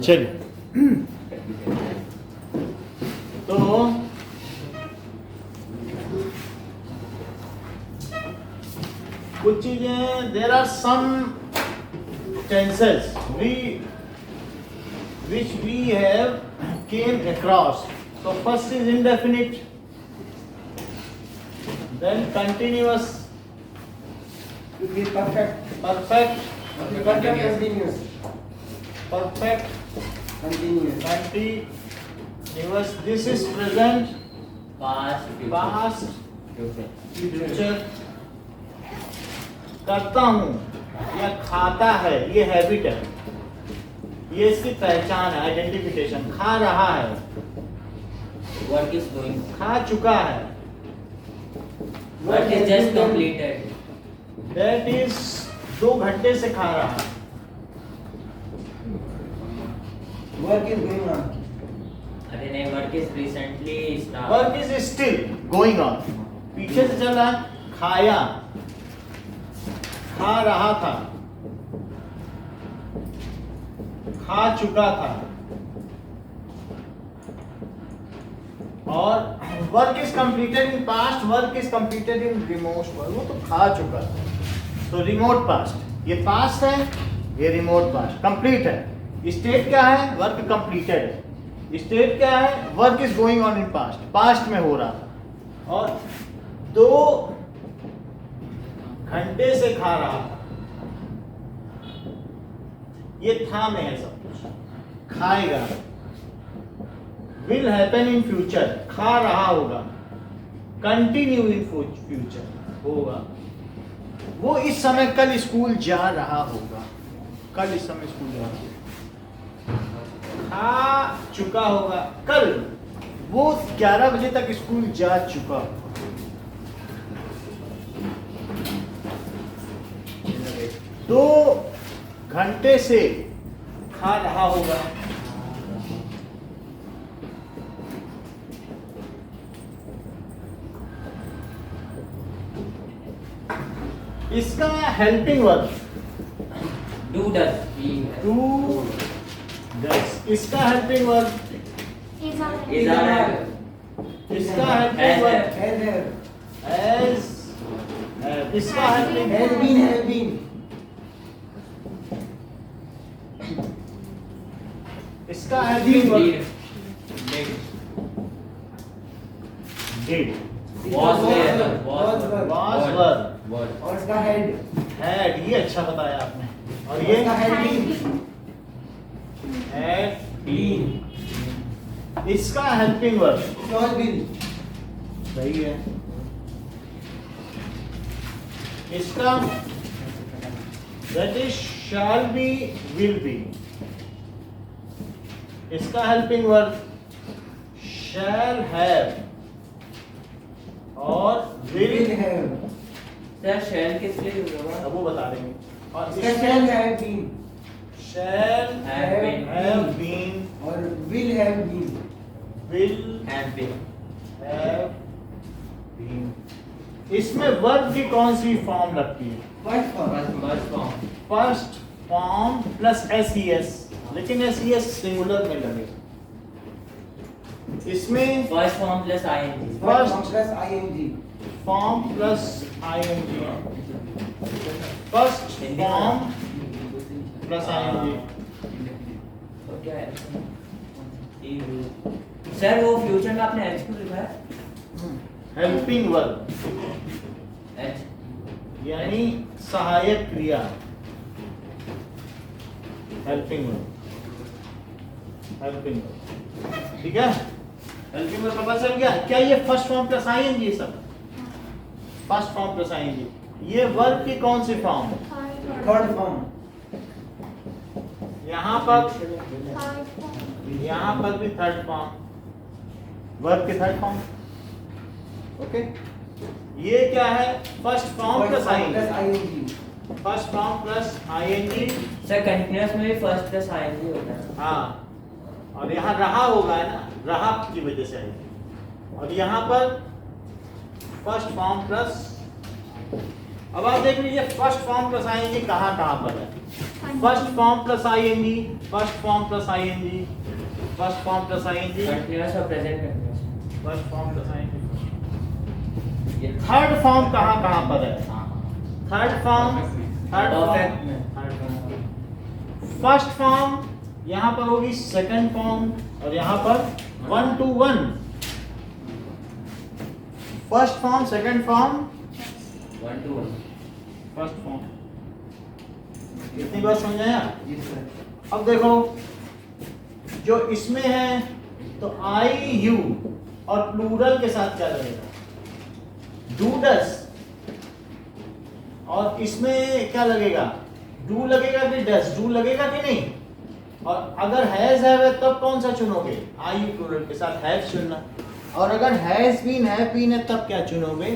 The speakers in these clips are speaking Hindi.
चलिए तो कुछ चीजें, there are some tenses which we have came across. So first is indefinite, then continuous, perfect, perfect, continuous, perfect, continuous, continuous. This is present, past, future. करता हूँ या खाता है, ये हैबिट है, ये इसकी पहचान है, आइडेंटिफिकेशन। खा रहा है, Work is going. खा चुका है, Work is just completed. That is 2 घंटे से खा रहा है। work is going on, अरे नहीं, work is recently started. Work is still going on, पीछे से चल रहा है। खाया, खा रहा था, खा चुका था, और work is completed in past, work is completed in remote. वो तो खा चुका था, तो रिमोट पास्ट। ये पास्ट है, ये रिमोट पास्ट। कंप्लीट है। स्टेट क्या है? वर्क कंप्लीटेड है। स्टेट क्या है? Work is going on in past, past में हो रहा था। और 2 घंटे से खा रहा था, ये था में है सब कुछ। खाएगा, विल हैपन इन फ्यूचर, खा रहा होगा। कंटिन्यू इन फ्यूचर, होगा। वो इस समय कल स्कूल जा रहा होगा, कल इस समय स्कूल जा रहा होगा। खा चुका होगा, कल वो 11 बजे तक स्कूल जा चुका होगा। 2 घंटे से खा रहा होगा। इसका helping verb Do does. Do does. इसका हेल्पिंग वर्ब, Is are. इसका helping verb has have, as, इसका helping has been, have been, इसका helping verb Did. Did. Was there. was Was. Was verb, Was. और इसका head, हैड, ये अच्छा बताया आपने। और ये इसका had been, हैड Been. इसका हेल्पिंग वर्ब was been, सही है। इसका that is shall be, will be. इसका हेल्पिंग वर्ब शैल हैव और will will. have, Sir, shall किस लिए यूज होगा? अब वो बता देंगे। और इसका shall have been, shall Have been. Have been, और will have been, will Have been. Have been. इसमें वर्ब की कौन सी फॉर्म लगती है? first form, First form. First form plus S, लेकिन एस सिंगुलर में लगेगा। इसमें First form plus ing. first form plus ing, form plus ING, first form plus ING. तो क्या है? सर वो फ्यूचर में आपने एच क्यों लिखा है? Helping verb H. यानी सहायक क्रिया, हेल्पिंग वर्ब, हेल्पिंग वर्ब। ठीक है, हेल्पिंग वर्ब पता चल गया। क्या ये फर्स्ट फॉर्म प्लस आईएनजी? सब फर्स्ट फॉर्म प्लस आईएनजी। ये वर्ब की कौन सी फॉर्म है? third form, यहाँ पर भी थर्ड फॉर्म, वर्ब की थर्ड फॉर्म। ओके, ये क्या है? First form plus ING, ing, first form plus ING. Sir continuous में भी फर्स्ट प्लस ing होता है. हाँ, और यहाँ रहा होगा ना, रहा की वजह से आएगी। और यहाँ पर फर्स्ट फॉर्म प्लस अब आप देख लीजिए फर्स्ट फॉर्म प्लस आईएनजी कहाँ कहाँ पर है। First form plus ING, first form plus ING, first form plus ING, continuous और present continuous. First form plus ING. Third form कहाँ कहाँ पर है। Third form, third perfect form, में। फर्स्ट फॉर्म यहाँ पर होगी, सेकंड फॉर्म और यहाँ पर 1 to 1। First form, second form, 1 to 1। First form. इतनी बात समझाया। जी सर। अब देखो जो इसमें है तो आई यू और प्लूरल के साथ क्या लगेगा, डू डस, और इसमें क्या लगेगा, डू लगेगा कि डस, डू लगेगा कि नहीं। और अगर हैज है तब कौन सा चुनोगे, आई यू प्लूरल के साथ हैज चुनना। और अगर हैज बीन है बीन है तब क्या चुनोगे,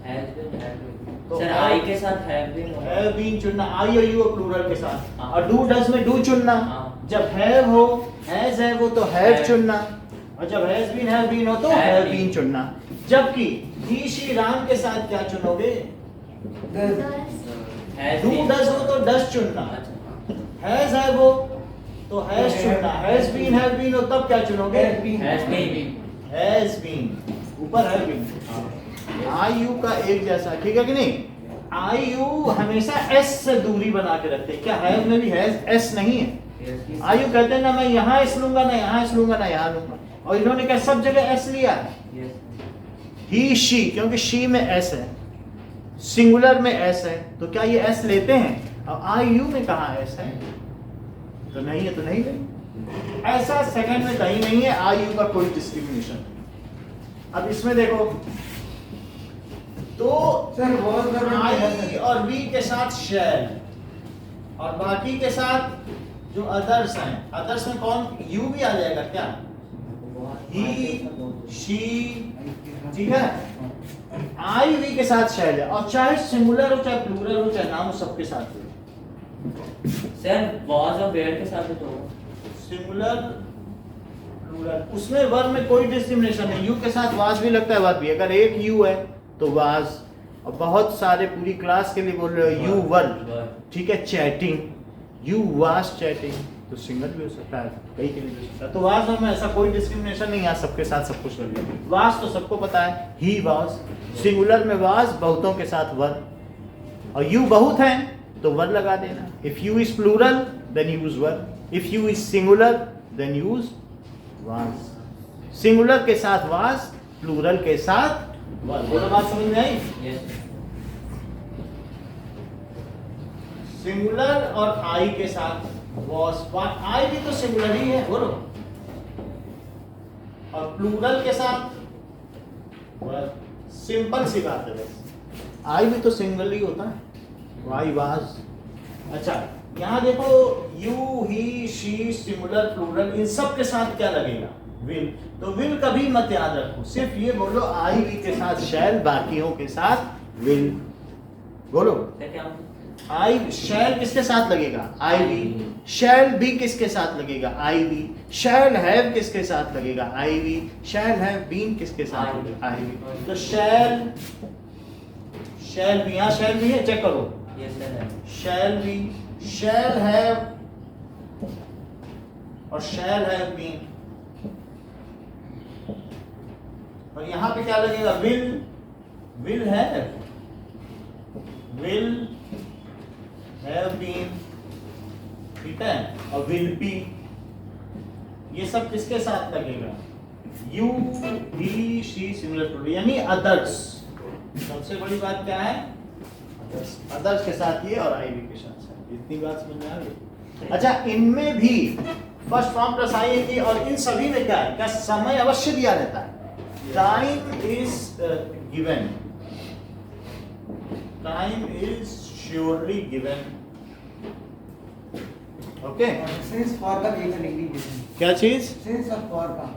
हैज बीन, हैव बीन। तो सर have- आई के साथ हैव बीन होगा। हैव बीन चुनना, आई और यू और प्लूरल के साथ। हाँ। और डू डस में डू चुनना। हाँ। जब हैव हो, हैज है वो तो हैव Have। चुनना, और जब हैज बीन हो तो Have हैव been। बीन चुनना। जबकि ही शी राम के साथ क्या चुनोगे, Does हैज डू बीन। डस हो तो डस चुनना, अच्छा। हैज है वो तो हैज चुनना, हैज बीन हो तब क्या चुनोगे, Has been। Has been. Has been, ऊपर हैव बीन। आई यू का एक जैसा, ठीक है कि नहीं। आई यू हमेशा एस से दूरी बना के रखते हैं। क्या हैव में भी हैज एस नहीं है। आई यू कहते हैं ना मैं यहाँ एस लूंगा, ना यहाँ एस लूंगा, ना यहाँ लूंगा, और इन्होंने क्या सब जगह एस लिया है। ही शी, क्योंकि शी में एस है, सिंगुलर में एस है, तो क्या ये एस लेते हैं। अब आई यू में कहाँ एस है, तो नहीं है, तो नहीं है। ऐसा सेकंड में कहीं नहीं है आई यू का कोई डिस्क्रिमिनेशन। अब इसमें देखो तो सर was the verb आई है। और बी के साथ शैल, और बाकी के साथ जो अदर्स हैं, अदर्स में कौन, यू भी आ जाएगा क्या, ही शी, ठीक है। आई वी के साथ शैल है, और चाहे सिंगुलर हो चाहे प्लूरल हो चाहे नाम हो, सबके साथ हो। सर वाज और वेयर के साथ तो सिंगुलर प्लूरल, उसमें वर्ब में कोई डिस्क्रिमिनेशन नहीं। यू के साथ वाज भी लगता है, वाज भी। अगर एक यू है तो वाज, और बहुत सारे पूरी क्लास के लिए बोल रहे हो यू वर, ठीक है, चैटिंग, यू वाज चैटिंग, तो सिंगल भी हो सकता है, कई के लिए भी हो सकता है। तो वाज में ऐसा कोई डिस्क्रिमिनेशन नहीं है, सबके साथ सब कुछ कर लिया। वाज तो सबको पता है, ही वाज, सिंगुलर में वाज, बहुतों के साथ वर, और यू बहुत हैं तो वर लगा देना। If you is plural then use were, if you is singular then use was. Singular के साथ वाज, प्लूरल के साथ वर। बोलो बात समझ में आई। यस। सिंगुलर और आई के साथ वॉज, आई भी तो सिंगुलर ही है, बोलो। और प्लूरल के साथ सिंपल सी बात है बस, आई भी तो सिंगल ही होता है, आई वाज। अच्छा यहाँ देखो you he she singular plural, इन सब के साथ क्या लगेगा, विल। तो विल कभी मत याद रखो, सिर्फ ये बोलो आई वी के साथ शैल, बाकियों के साथ विल। बोलो सर क्या आई, शैल किसके साथ लगेगा, आई वी। शैल बी किसके साथ लगेगा, आई वी। शैल हैव किसके साथ लगेगा, आई वी। शैल हैव बीन किसके साथ I लगेगा, आई वी। तो शैल, शैल बी, यहाँ शैल बी है, चेक करो। यस सर है। शैल बी, शैल हैव और शैल हैव बीन, और यहाँ पे क्या लगेगा, will, will have, will have been, ठीक है, और विल बी, ये सब किसके साथ लगेगा, you he she singular plural, यानी अदर्स। सबसे बड़ी बात क्या है, अदर्स, अदर्स के साथ ये और आई के साथ। इतनी बात समझ में आ गई। अच्छा इनमें भी फर्स्ट फॉर्म प्लस आईएनजी, और इन सभी में क्या है, क्या समय अवश्य दिया रहता है, time is given, time is surely given. Okay, Since for का भी एक डिग्री देते क्या चीज, Since और for का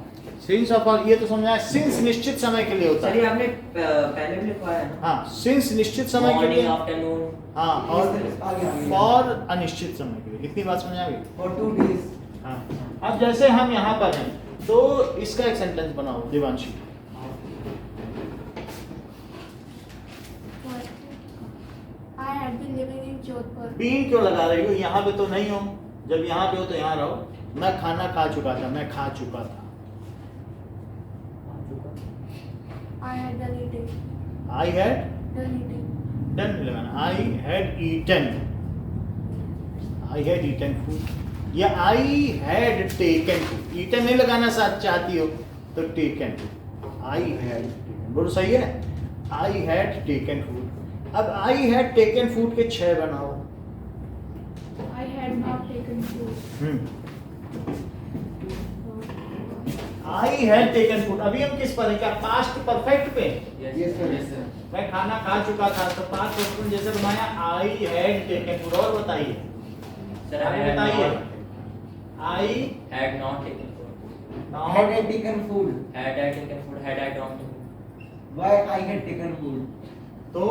सिंस ऑफ, और ये तो समझ आया, सिंस निश्चित समय के लिए होता सर ये है। आपने पहले भी लिखवाया है ना, हाँ, सिंस निश्चित समय के मॉर्निंग लिए, आफ्टरनून। हाँ, और आगे फॉर अनिश्चित समय के लिए। इतनी बात समझ आ गई। for 2 days हाँ, अब जैसे हम यहाँ पर हैं तो इसका एक सेंटेंस बनाओ दिवांशी। बीन क्यों लगा रही हो? यहाँ पे तो नहीं हो, जब यहाँ पे हो तो यहाँ रहो। मैं खाना खा चुका था, मैं खा चुका था। I had done eating. I had Done eating. Done लगाना, I had eaten, I had eaten food, या I had taken food. Eaten नहीं लगाना साथ चाहती हो तो टेकन, आई हैड, बोलो सही है, आई हैड टेकन फूड। अब आई हैड टेकन फूड के 6 बनाओ। I had not taken food. I had taken food. अभी हम किस पर है? क्या पास्ट परफेक्ट पे? Yes, sir. मैं खाना खा चुका था, तो पास्ट परफेक्ट जैसे बनाया, आई हैड टेकन फूड। और बताइए, सर आगे had बताइए। not I had not taken food. Had I taken food? Had I taken food? Had I not taken food? Why I had taken food? तो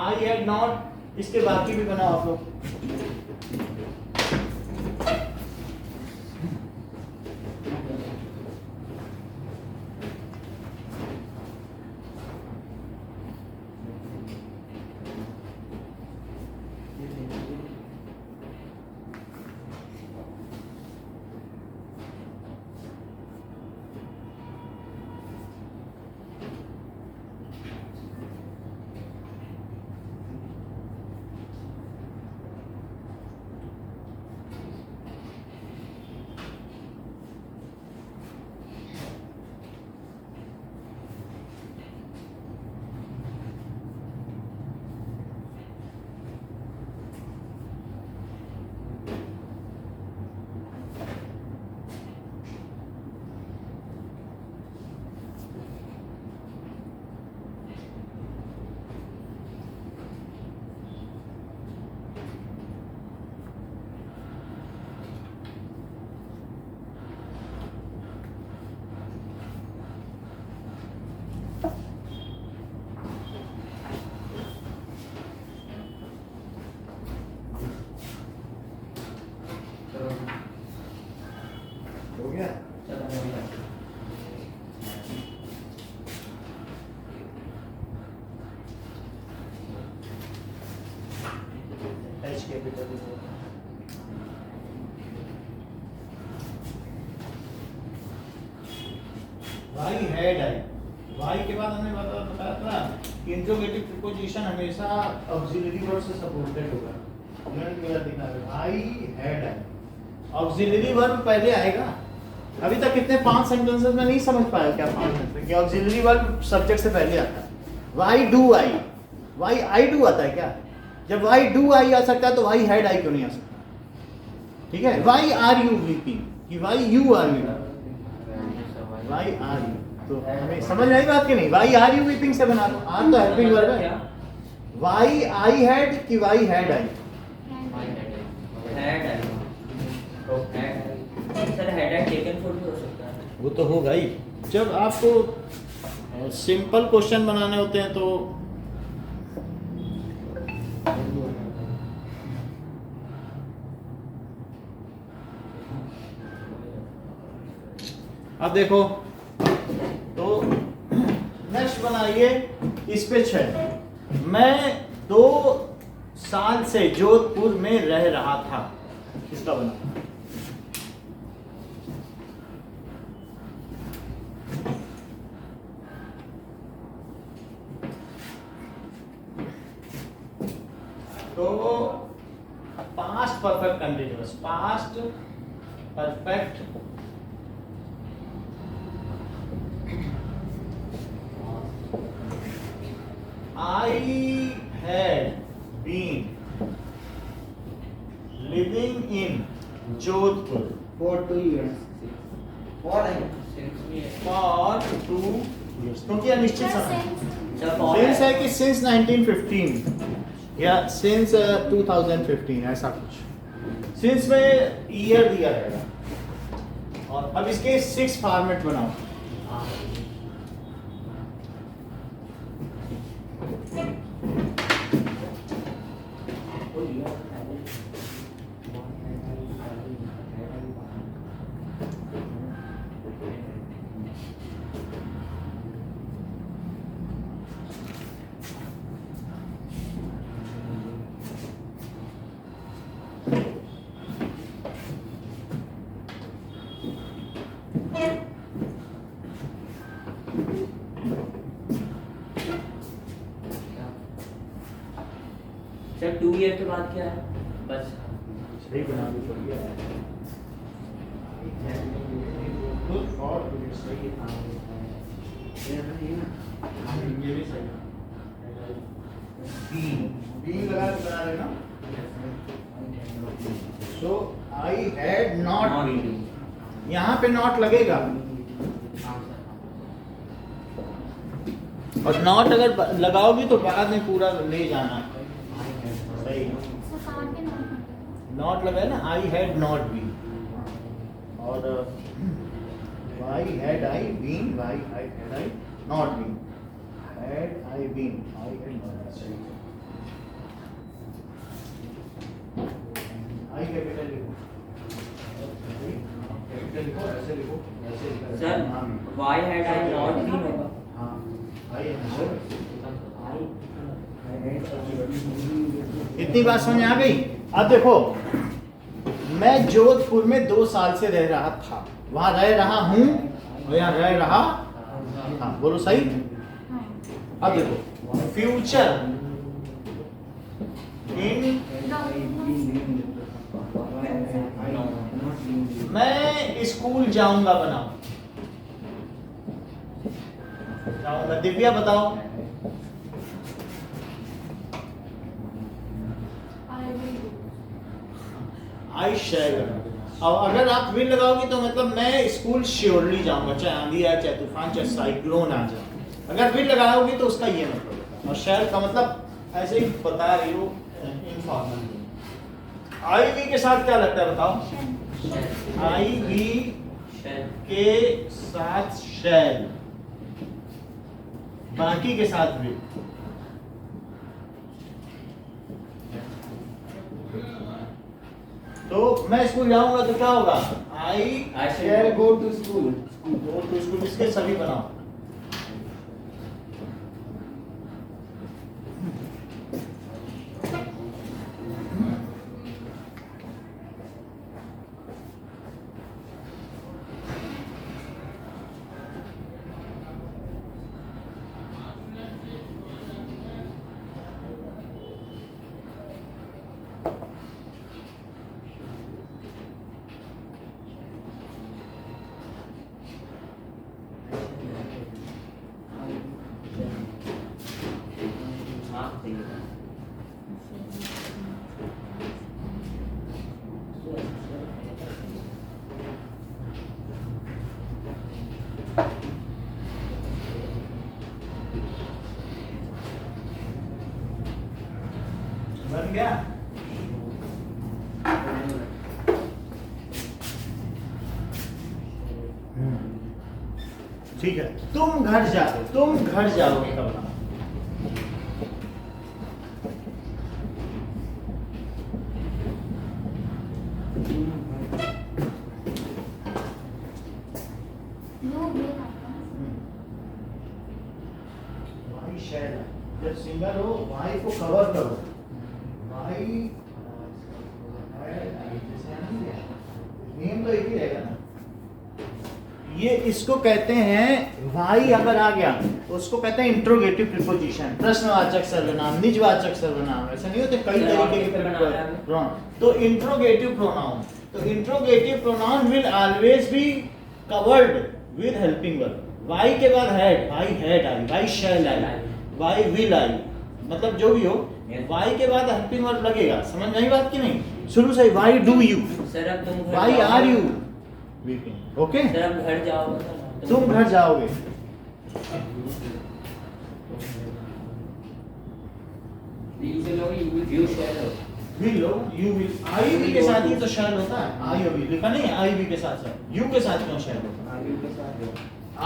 आई हैड नॉट, इसके बाकी भी बनाओ आप लोग। हो गया? चलो मैं भी जाता हूँ। H capital why had I, why के बाद हमने बताया था कि इंट्रोगेटिव प्रीपोजिशन हमेशा ऑक्सिलरी वर्ब से सपोर्टेड होगा। उन्होंने मेरा दिखा I had I, auxiliary verb पहले आएगा। अभी तक कितने 5 सेंटेंसेस में नहीं समझ पाया क्या 5 सेंटेंस कि ऑक्सिलरी वर्ब सब्जेक्ट से पहले आता है। Why do I, why I do आता है क्या? जब वाई डू आई आ सकता है तो वाई हैड आई क्यों नहीं आ सकता? ठीक है, वाई आर यू वीपिंग, कि why you are weeping, why are you, तो हमें समझ आई बात कि नहीं? वाई आर यू वीपिंग से बना लो, आर तो हेल्पिंग वर्ब है। वाई आई हैड कि why had I? Had I. Sir had I taken food भी हो सकता है। वो तो होगा ही। जब आपको सिंपल क्वेश्चन बनाने होते हैं तो अब देखो, तो नेक्स्ट बनाइए, इस पे 6। मैं 2 साल से जोधपुर में रह रहा था, इसका बना। तो past perfect continuous, past perfect I had been living in Jodhpur For 2 years. For for 2 years। क्योंकि अनिश्चित समय सर for सिंस है कि सिंस 1915 या सिंस 2015 ऐसा कुछ। सिंस में ईयर दिया रहेगा। और अब इसके 6 फॉर्मेट बनाओ। ईयर के बाद क्या है? बस सही बना दो तो ये गुड और सही ये भी सही बी लगा के बना लेना सो आई हैड नॉट बीन यहाँ पे नॉट लगेगा और नॉट अगर लगाओगी तो बाद में पूरा ले जाना सही So कहाँ पे not? नॉट लगाए ना आई हैड नॉट बीन और why had I been why had I not been had I been I had not सही आई कैपिटल लिखो कैपिटल लिखो ऐसे लिखो ऐसे लिखो sir why had I not been होगा। हाँ आई इतनी बात समझ आ गई। अब देखो मैं जोधपुर में 2 साल से रह रहा था वहां रह रहा हूं और यहाँ रह रहा था बोलो सही। हाँ। अब देखो फ्यूचर इन मैं स्कूल जाऊंगा बनाओ जाऊंगा दिव्या बताओ I will do. आई शैल और अगर आप विल लगाओगे तो मतलब मैं स्कूल श्योरली जाऊंगा चाहे आंधी आए चाहे तूफान चाहे साइक्लोन आ जाए अगर विल लगाओगे तो उसका ये मतलब होता है और शैल का मतलब ऐसे ही बता रही हो इनफॉर्मल आई वी के साथ क्या लगता है बताओ आई वी के साथ शैल बाकी के साथ विल तो मैं स्कूल जाऊंगा तो क्या होगा I I shall shall go to school. Go to school इसके सभी बनाओ बन गया ठीक है तुम घर जाओगे कब No will आता है। भाई शैल जब सिंगर हो भाई को कवर करो भाई नेम तो एक ही रहेगा ना ये इसको कहते हैं भाई अगर आ गया तो उसको कहते हैं इंट्रोगेटिव प्रीपोजिशन प्रश्नवाचक सर्वनाम निजवाचक सर्वनाम ऐसा नहीं होते कई तरीके के प्रोनाउन तो इंट्रोगेटिव प्रोनाउन तो interrogative pronoun will always be covered with helping verb why के बाद हैड भाई हैड आई भाई शैल आई वाई विल आई मतलब जो भी हो वाई के बाद हेल्पिंग वर्ब लगेगा समझ में आई बात की नहीं शुरू से वाई डू यू सर अब तुम घर वाई जाओगे। आर यू ओके सर अब घर जाओगे तुम घर जाओगे you shall will low you will I भी के साथ ही तो शैल होता है आई और बी लिखा नहीं आई भी के साथ शैल यू के साथ क्यों शैल होता है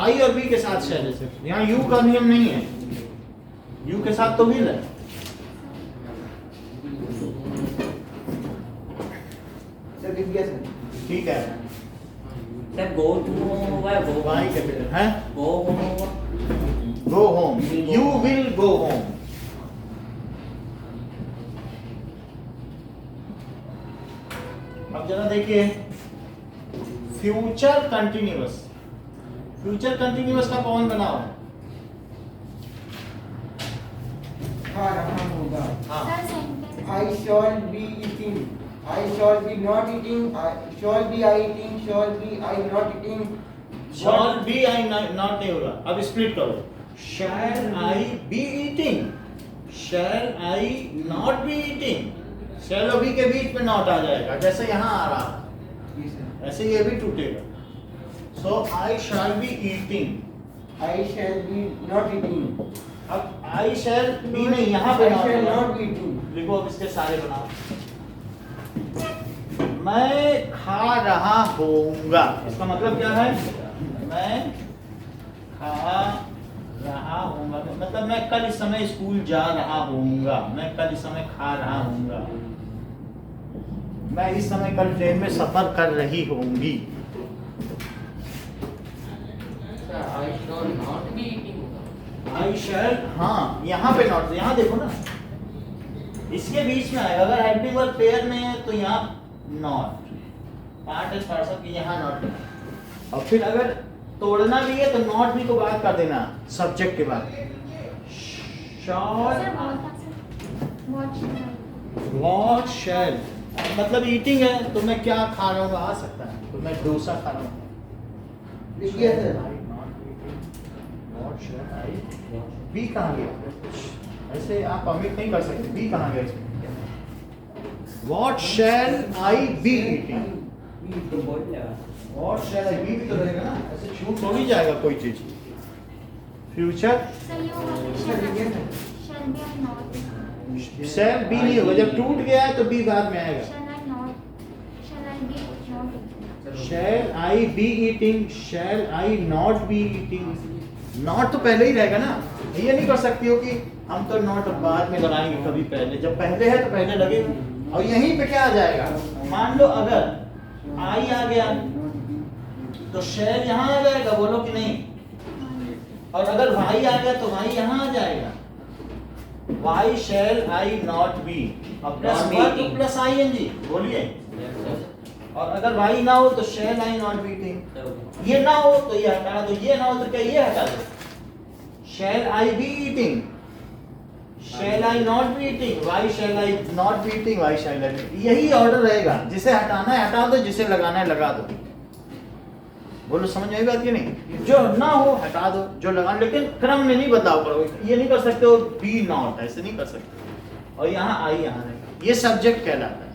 आई और बी के साथ शैल है सिर्फ यहाँ यू का नियम नहीं है यू के साथ तो विल है सर दिव्या सर ठीक है सर गो टू होम होगा या गो वाई कैपिटल है गो होम होगा go home you will go home अब जरा देखिए फ्यूचर कंटिन्यूअस का कौन बनाओ हाँ रहा होगा हाँ sir sentence I shall be eating. I shall be not eating. Shall be I eating. Shall be I not eating. Shall be I not नहीं होगा, अब स्प्लिट करो, shall I be eating, shall I not be eating, shall और बी के बीच में नॉट आ जाएगा, जैसे यहाँ आ रहा है Yes, sir. ऐसे ये भी टूटेगा. So I shall be eating, I shall be not eating. अब आई शैल बी नहीं, यहाँ पे I not shall होगा. not be eating. लिखो अब इसके सारे बनाओ. मैं खा रहा होऊंगा, इसका मतलब क्या है? मैं खा रहा होऊंगा, मतलब मैं कल इस समय स्कूल जा रहा होऊंगा, मैं कल इस समय खा रहा होऊंगा, मैं इस समय कल ट्रेन में सफर कर रही होंगी. Sir, I shall not be eating. आई शैल, हाँ यहाँ पे नॉट, यहाँ देखो ना, इसके बीच में आएगा. अगर हेल्पिंग वर्ब पेयर में है तो यहाँ नॉट, पार्ट एंड पार्सल की यहाँ नॉट. और फिर अगर तोड़ना भी है तो नॉट भी को बात कर देना सब्जेक्ट के बाद. Shawl, sir what shall I, what शैल मतलब ईटिंग है, तो मैं क्या खा रहा हूँ आ सकता है, तो मैं डोसा खा रहा हूँ. लिखिए sir. What shall I, be कहाँ गया? ऐसे आप अमिट नहीं कर सकते, बी कहाँ गया इसमें? What shall I be eating, तो बोल लगा वॉट शैल आई बी भी तो रहेगा ना, ऐसे छूट थोड़ी जाएगा कोई चीज. Future sir you shall be I not, shall be नहीं होगा, जब टूट गया है तो बी बाद में आएगा. Shall I not, shall I be not, shall I be eating, shall I not be eating. Not तो पहले ही रहेगा ना, ये नहीं कर सकती हो कि हम तो नॉट बाद में लगाएंगे, कभी पहले, जब पहले है तो पहले लगेगा. और यहीं पे क्या आ जाएगा? मान लो अगर आई आ गया तो शैल यहाँ आ जाएगा, बोलो कि नहीं? और अगर वाई आ गया तो वाई यहाँ आ जाएगा. Why shall I not be, और plus Not be verb eating. Plus I N G, बोलिए. और अगर वाई ना हो तो shall I not be eating, ये ना हो तो ये हटा दो, ये ना हो तो क्या ये हटा दो. Shall I be eating, shall I not be eating, why shall I not be eating, why shall I be. यही ऑर्डर रहेगा, जिसे हटाना है हटा दो, जिसे लगाना है लगा दो. बोलो समझ आई बात कि नहीं? जो ना हो हटा दो, जो लगा, लेकिन क्रम में नहीं बदलाव करो. ये नहीं कर सकते हो बी नॉट, ऐसे नहीं कर सकते. और यहाँ आई यहाँ रहेगा, ये सब्जेक्ट कहलाता है.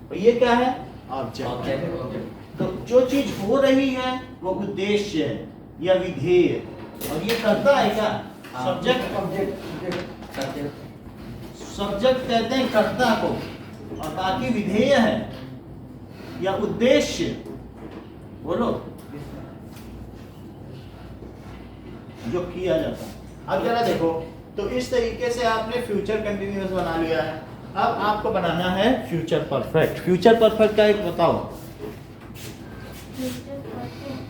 और ये क्या है? ऑब्जेक्ट. तो जो चीज हो रही है वो उद्देश्य है या विधेय, और ये करता है क्या? सब्जेक्ट. सब्जेक्ट कहते हैं कर्ता को, और बाकी विधेय है या उद्देश्य. बोलो जो किया जाता है. अब जरा देखो, तो इस तरीके से आपने फ्यूचर कंटिन्यूअस बना लिया है. अब आपको बनाना है फ्यूचर परफेक्ट. फ्यूचर परफेक्ट का एक बताओ. Future perfect,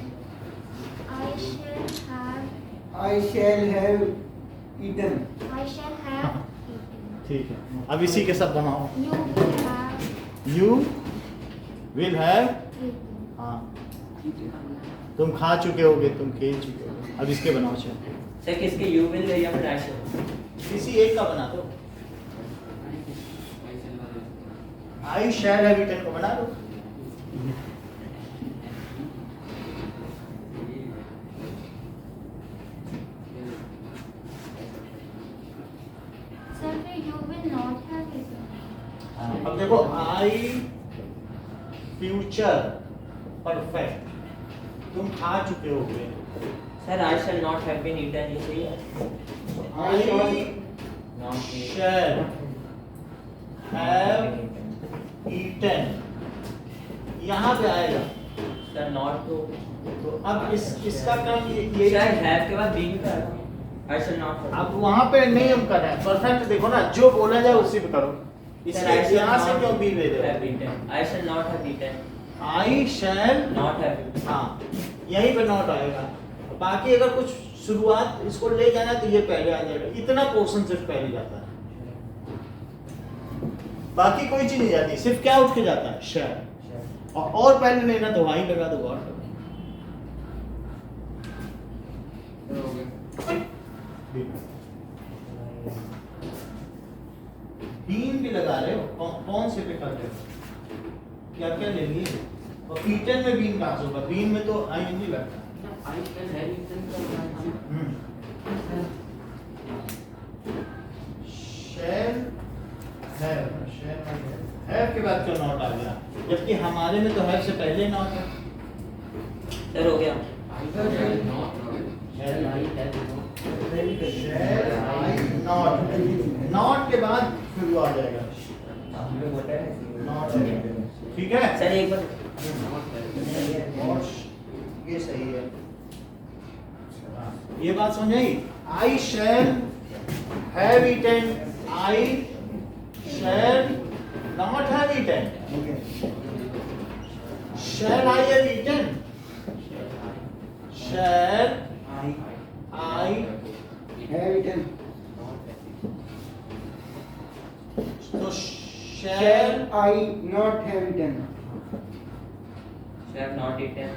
I shall have eaten. I shall have eaten, ठीक है, अब इसी के साथ बनाओ. you will have you will have, eaten, हाँ तुम खा चुके होगे, तुम खेल चुके होगे. अब इसके बनाओ. चलो सर किसके यू विल या फिर आई शैल? किसी एक का बना दो. आई शैल हैव ईटन को बना दो. sir फिर you will not have eaten, अब देखो, आई फ्यूचर परफेक्ट, तुम खा चुके होगे. Sir I shall not have been eaten, ये सही है? I not shall have eaten, यहाँ पे आएगा. सर नॉट तो अब इसका क्रम ये शायद हैव के बाद बी भी कर. आई शैल नॉट. अब वहाँ पे नहीं हम कर रहे हैं. परफेक्ट देखो ना, जो बोला जाए उसी पे करो. सर आई इससे यहाँ से क्यों बी ले रहे have eaten? I shall not have eaten, हो? I shall, not have. हाँ यहीं पे नॉट आएगा. बाकी अगर कुछ शुरुआत इसको ले जाना है तो ये पहले आ जाएगा. इतना पोर्शन सिर्फ पहले जाता है, बाकी कोई चीज नहीं जाती. सिर्फ क्या उठ के जाता है? शैल. और पहले लेना तो वहीं लगा दो. और बीन आईएनजी लगा रहे हो, कौन से पे कर रहे हो, क्या क्या ले लिए? और ईटन में बीन कहाँ से होगा? बीन में तो आईएनजी लगता है। शैल हैव के बाद क्यों नॉट आ गया, जबकि हमारे में तो हैव से पहले नॉट है। सर हो गया। नॉट के बाद फिर वो आ जाएगा नॉट, ठीक है सर एक बार Not, ये सही है। ये बात समझाई? I shall have eaten, I shall not have eaten. Shall I have eaten, shall I Have eaten. तो Shall shall I not have eaten? Sir not eaten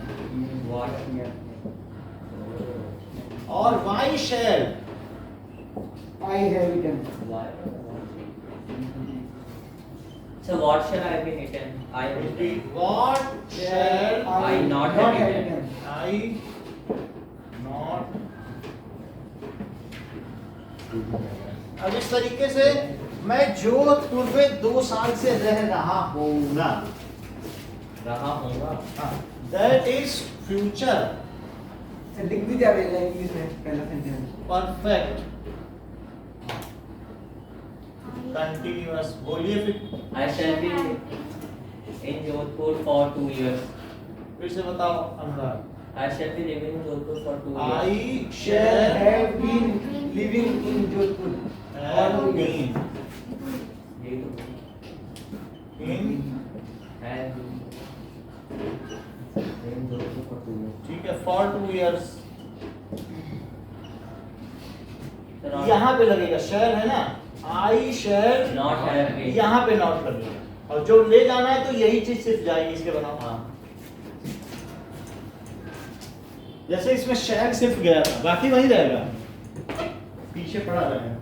what और why shall I have eaten. Sir what shall I been eaten I what shall I not have eaten. I not. अब इस तरीके से मैं जोधपुर में 2 साल से रह रहा होऊंगा, रहा होगा। दैट इज फ्यूचर सर लिख भी जावे इंग्लिश में पहला सेंटेंस। Perfect continuous. बोलिए फिर, I shall be in Jodhpur for 2 years। फिर से बताओ Anurag. I shall be living in Jodhpur for 2 years। I Shall shall have been living in Jodhpur. Have been ये तो इन, है इन जोधपुर फॉर 2 years। ठीक है, फॉर 2 इयर्स। सर यहाँ पे लगेगा शैल है ना, आई शैल नॉट हैव बीन। यहाँ पे नॉट कर देगा, और जो ले जाना है तो यही चीज सिर्फ जाएगी इसके बनाओ। हाँ जैसे इसमें शैल सिर्फ गया था, बाकी वही रहेगा, पीछे पड़ा रहेगा।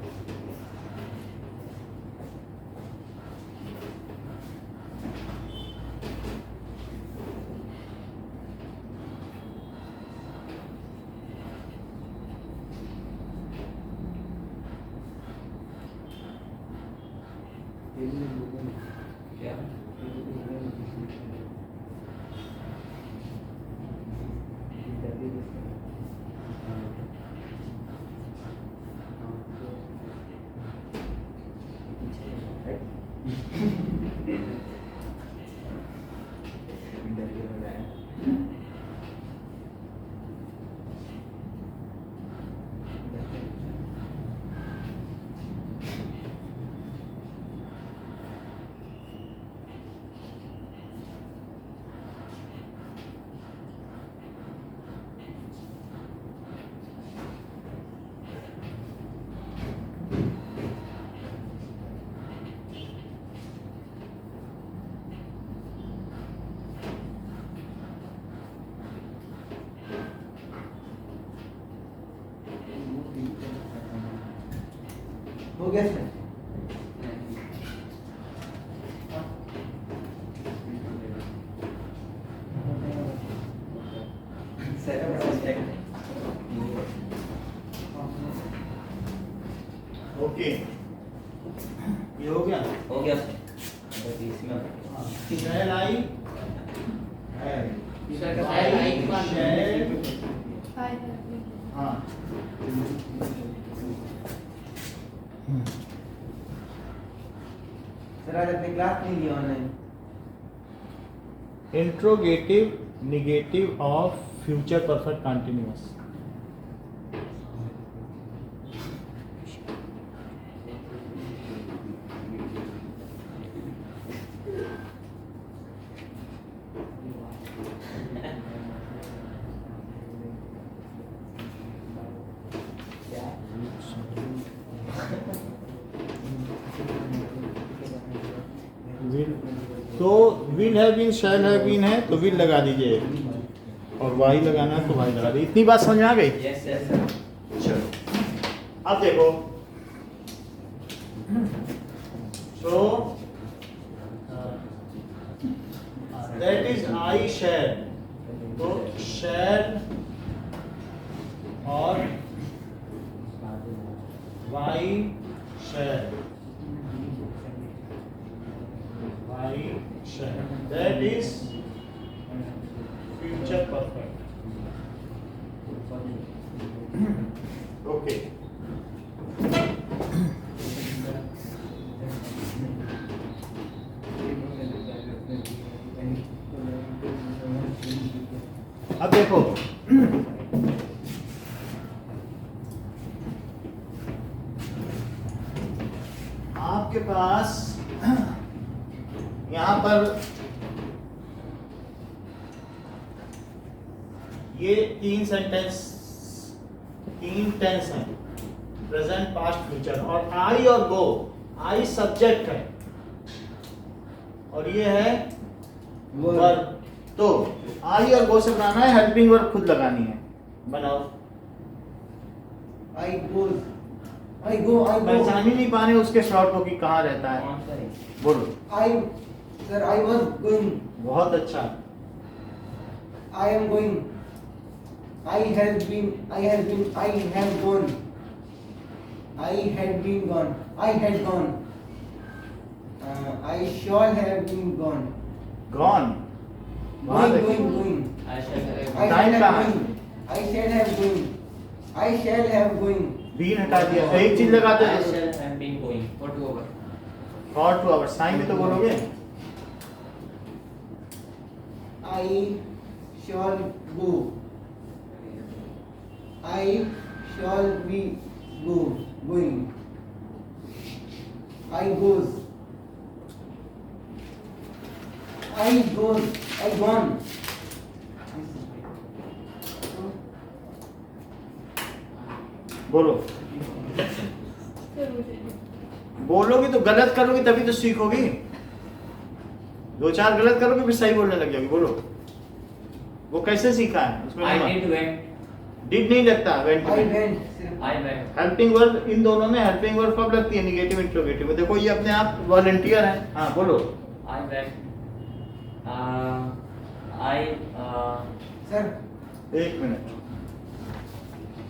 क्या हो गया सर। ओके, ये हो गया। हो गया सर। बस इसमें शैल आई हाँ सर आज अपने क्लास नहीं लिया online. Interrogative negative of future perfect continuous. Will, तो will have been shall have been है तो विल लगा दीजिए, और वाई लगाना है तो वाई लगा दीजिए। इतनी बात समझ में आ गई? Yes sir. चलो अब देखो, So that is I shall. तो shall और Y shall. Y shall. That is future perfect. Okay. अब देखो आपके पास यहां पर ये तीन टेंस हैं, प्रेजेंट पास्ट फ्यूचर, और आई और गो, आई सब्जेक्ट है और ये है वर्ब। तो आई और गो से बनाना है, हेल्पिंग वर्ब खुद लगानी है, बनाओ। I goes. I go. पहचान ही नहीं पा रहे उसके शॉर्ट को कि कहाँ रहता है, कौन सा है? बोलो। Sir, I was going. बहुत अच्छा। I am going. I have gone. I had been gone. I had gone. I shall have been gone. Gone. Going. I shall have. I Time shall कहाँ have है? going. I shall have going. I shall have going. Been हटा दिया, एक चीज लगाते I हैं shall have been going for 2 hours. For 2 hours, time भी तो बोलोगे। I shall go. I shall be going. I goes. I gone. बोलो, बोलोगी तो गलत करोगी तभी तो सीखोगी, 2-4 गलत करोगे फिर सही बोलने लग जाओगी। बोलो, वो कैसे सीखा है उसको? I did went. डिड नहीं लगता, वेंट I में। went. I went. Helping verb in दोनों में हेल्पिंग वर्ब कब लगती है? निगेटिव इंट्रोगेटिव में। देखो ये अपने आप वॉलंटियर है। हाँ बोलो। I went. Sir, 1 minute.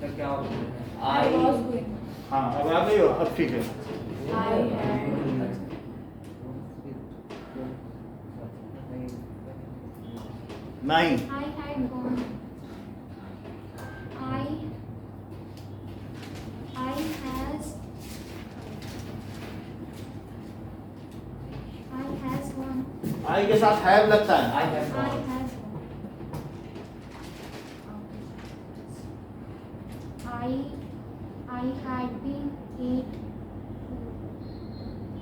तो क्या होता है? I was going. हाँ अब आ गई हो, अब ठीक है। I had. 9 I had gone. I has gone. आई के साथ हैव लगता है। I have I gone. has gone. I had been eat.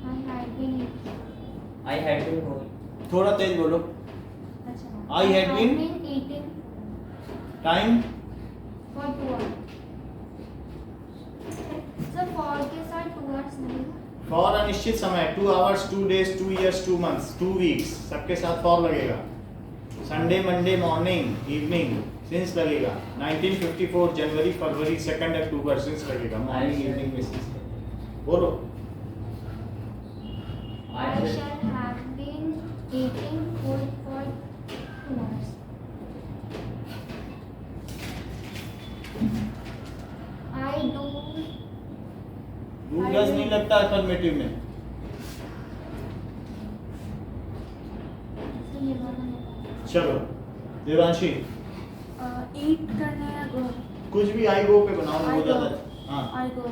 I had been eat. I had been going. थोड़ा तेज बोलो। अच्छा। I had been eating time for 2 hours. Sir for के साथ 2 hours लगेगा। फॉर अनिश्चित समय, 2 hours, 2 days, 2 years, 2 months, 2 weeks, सबके साथ फॉर लगेगा। Sunday, Monday, morning, evening, since लगेगा। 1954 जनवरी, फरवरी, 2 अक्टूबर, सिंस लगेगा। मॉर्निंग, इवनिंग में सिंस लगेगा। बोलो। I shall have been eating food for 2 hours. I do. Do does नहीं लगता अफर्मेटिव में। So ये वाला नहीं। चलो देवांशी, ईट करने या गो कुछ भी आई गो पे बनाओ, हो I जाता go. है। हाँ I go.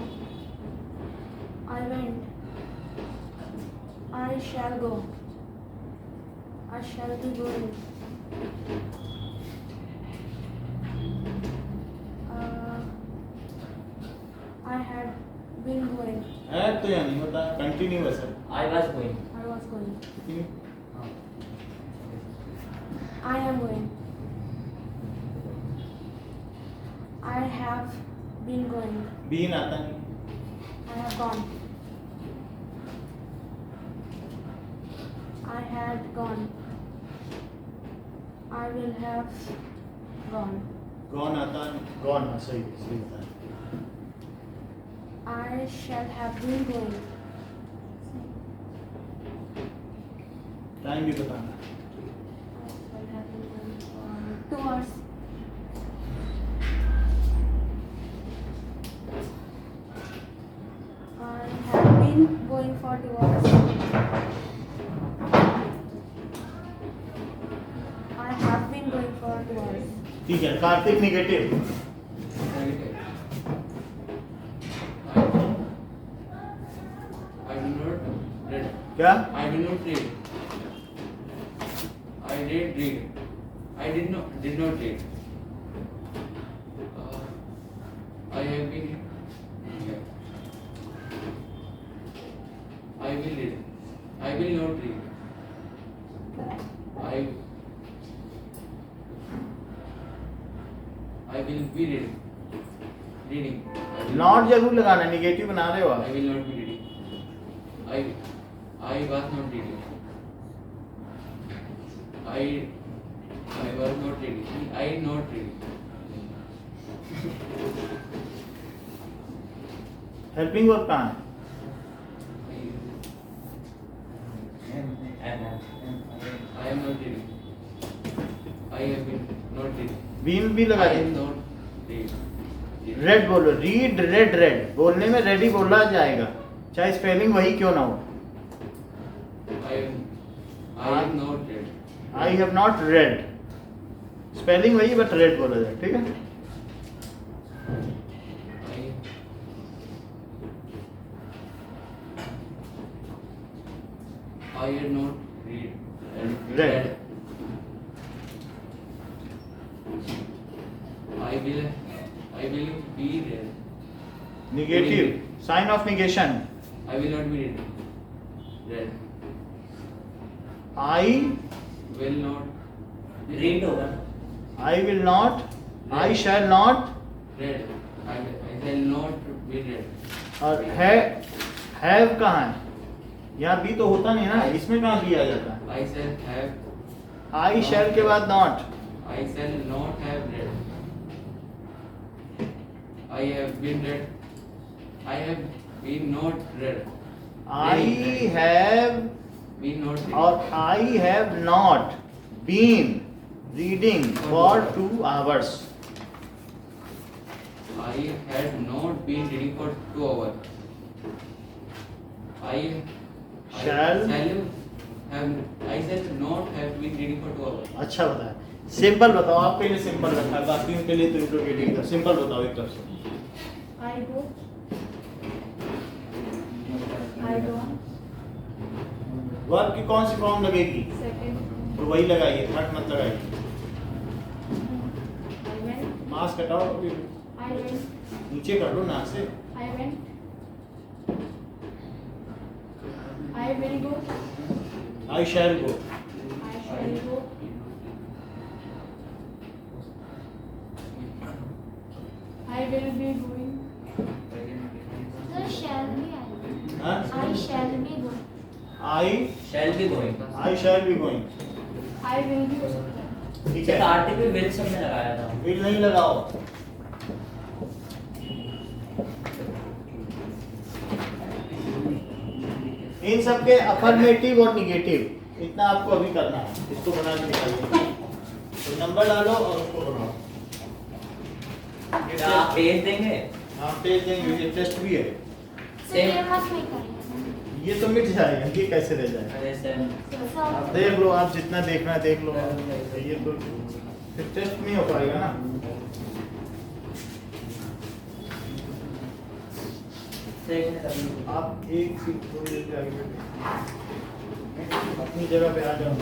I went. I shall go. I shall be going. I had been going. Add तो यहाँ नहीं होता, कंटिन्यूअस है। I was going. I was going. हाँ। I am going. I have been going. Been आता नहीं। I have gone. I had gone. I will have gone. Gone आता नहीं, गॉन, हाँ सही सही होता है। I shall have been going. Time भी बताना। I have been going for 2 hours. I have been going for 2 hours. I have been going for 2 hours. ठीक है, Kartik negative. Negative. I do not read. क्या? I do not read. I did read. I did not read. I have been. I will read. I will not read. I will be reading. Reading. Not जरूर लगाना, निगेटिव बना रहे हो I आप। will not be reading. I was not reading. I was not reading. I not reading. Helping verb कहाँ है? I am not reading. I have been not reading. Been भी I लगा am दे। not reading. रेड बोलो, रीड रेड रेड बोलने में रेडी बोला जाएगा, चाहे स्पेलिंग वही क्यों ना हो। I am not read. I have not red, spelling वही बट रेड बोला जाए, ठीक है। I had not read. Read. I will be read. Negative, sign of negation. I will not be read. Read. I Will not read होगा ना, I will not, I shall not, read. I shall not be read. और हैव कहाँ है? यहाँ भी तो होता नहीं ना, इसमें कहाँ भी आ जाता है? I shall have. आई शैल के बाद not. I shall not have read. I have been read. I have been not read. I have Been not read. और I have not been reading for 2 hours। I had not been reading for 2 hours. I Shall not have been reading for 2 hours. अच्छा बताया, सिंपल बताओ, आपके लिए सिंपल रखा है, बाकी उनके लिए तो इंट्रोगेटिव था। सिंपल बताओ एक तरफ से। I go. I don't. Verb की कौन सी फॉर्म लगेगी? Second. तो वही लगाइए, थर्ड मत लगाइए। I went. मास्क हटाओ, I went. नीचे कर लो नाक से। I went. I will go. I shell go. I shall go. I will be going. Sir, shall be I. हाँ? I shall be going. आई शैल भी going. I shall be going, I will be going. ठीक है। कार्तिक भी विल सब में लगाया था। विल नहीं लगाओ। इन सब के अफर्मेटिव और निगेटिव इतना आपको अभी करना है, इसको बना के निकालिए। तो नंबर डालो और उसको बनाओ। क्या आप पेज देंगे? हाँ पेज देंगे, ये टेस्ट भी है। So ये मत नहीं करिए। ये तो मिट जाएगा, ये कैसे रह जाएगा? अरे सर, आप देख लो, आप जितना देखना है देख लो, ये तो फिर टेस्ट नहीं हो पाएगा ना। आप एक सीट थोड़ी देर के आगे बैठे, अपनी जगह पे आ जाओ।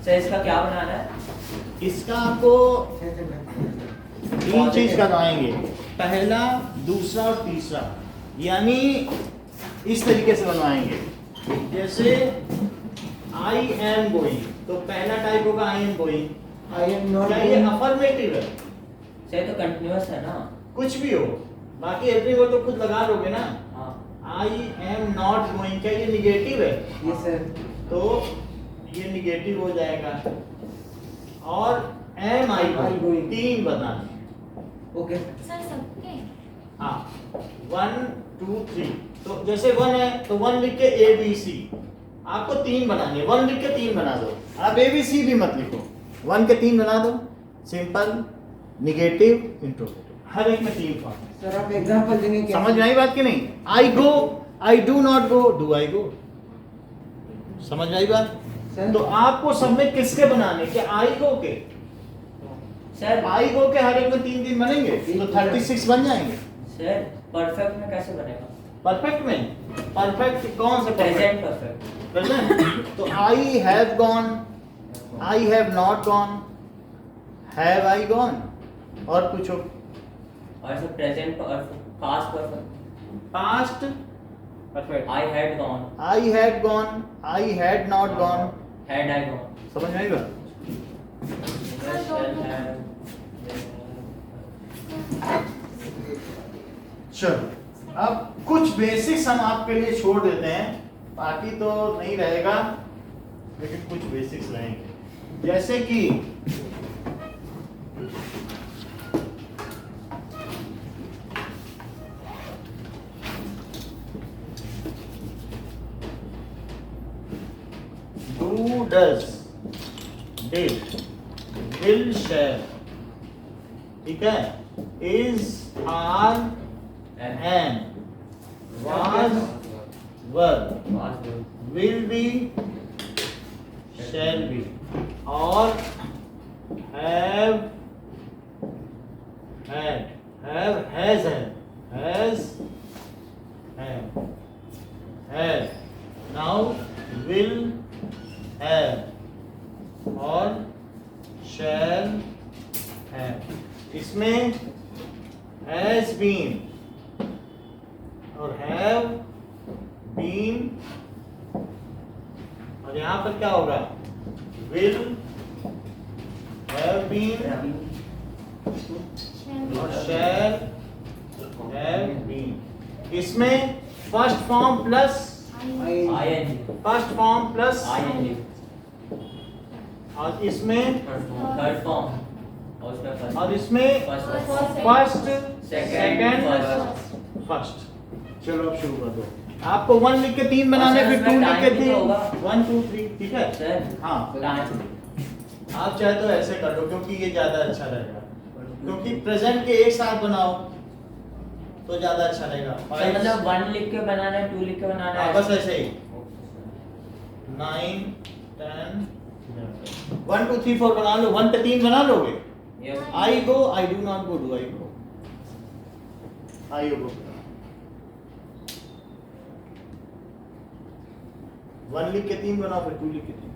सर इसका क्या बनाना है? इसका आपको 3 चीज करवाएंगे, पहला, दूसरा और तीसरा, यानी इस तरीके से बनवाएंगे। जैसे आई एम गोइंग, तो पहला टाइप होगा I am going. I am not क्या ये going. अफर्मेटिव है? सर तो कंटिन्यूअस है ना। कुछ भी हो, बाकी हेल्पिंग हो तो खुद लगा लोगे ना। हाँ। आई एम नॉट गोइंग, क्या ये निगेटिव है? Yes sir. तो ये निगेटिव हो जाएगा। और एम आई गोइंग, 3 बनाने। Okay. सर सबके हाँ 1 2 3, तो जैसे 1 है तो 1 लिख के ए बी सी, आपको 3 बनाने, 1 लिख के 3 बना दो, आप ए बी सी भी मत लिखो, 1 के 3 बना दो, सिंपल, निगेटिव, इंट्रोगेटिव, हर एक में 3 फॉर्म है। सर आप एग्जांपल देंगे क्या? समझ में आई बात कि नहीं? I go, I do not go, do I go, समझ में आई बात? सर तो आपको सब में किसके बनाने के? आई गो के। सर आई गो के हर एक में 3 बनेंगे तो 36 बन जाएंगे। सर परफेक्ट में कैसे बनेगा? परफेक्ट में, परफेक्ट कौन से प्रेजेंट परफेक्ट? परफेक्ट। प्रेजेंट। तो I have gone, I have not gone, have I gone, और पूछो। और सर प्रेजेंट और past perfect. Past perfect, I had gone, I had gone, I had not gone, had I gone. समझ में आई बात? चलो अब कुछ बेसिक्स हम आपके लिए छोड़ देते हैं, बाकी तो नहीं रहेगा लेकिन कुछ बेसिक्स रहेंगे, जैसे कि do, does, did, will, shall, ठीक है, is, are, and, was, were, will be, shall be, और have, had, have, has, have, now will have, और shall have, इसमें has been और have been, और यहाँ पर क्या होगा? will have been और shall have been, इसमें first form plus ING, first form plus, ING, और इसमें थर्ड फॉर्म, और उसमें फर्स्ट, और इसमें first, first, second, second, first. चलो अब शुरू कर दो। आपको 1 लिख के 3 बनाने, और फिर सर 2 इसमें लिख के time भी 3, तो होगा। 1 2 3, ठीक है? सर हाँ, टाइम, आप चाहे तो ऐसे कर लो क्योंकि ये ज्यादा अच्छा रहेगा, क्योंकि प्रेजेंट के एक साथ बनाओ तो ज्यादा अच्छा रहेगा। सर मतलब 1 लिख के बनाना है, 2 लिख के बनाना हाँ, है, बस ऐसे ही 9 10 11, 1 2 3 4 बना लो, 1 पे 3 बना लोगे। Yes I go, I do not go, do I go, I go, 1 लिख के 3 बनाओ, फिर 2 लिख के 3।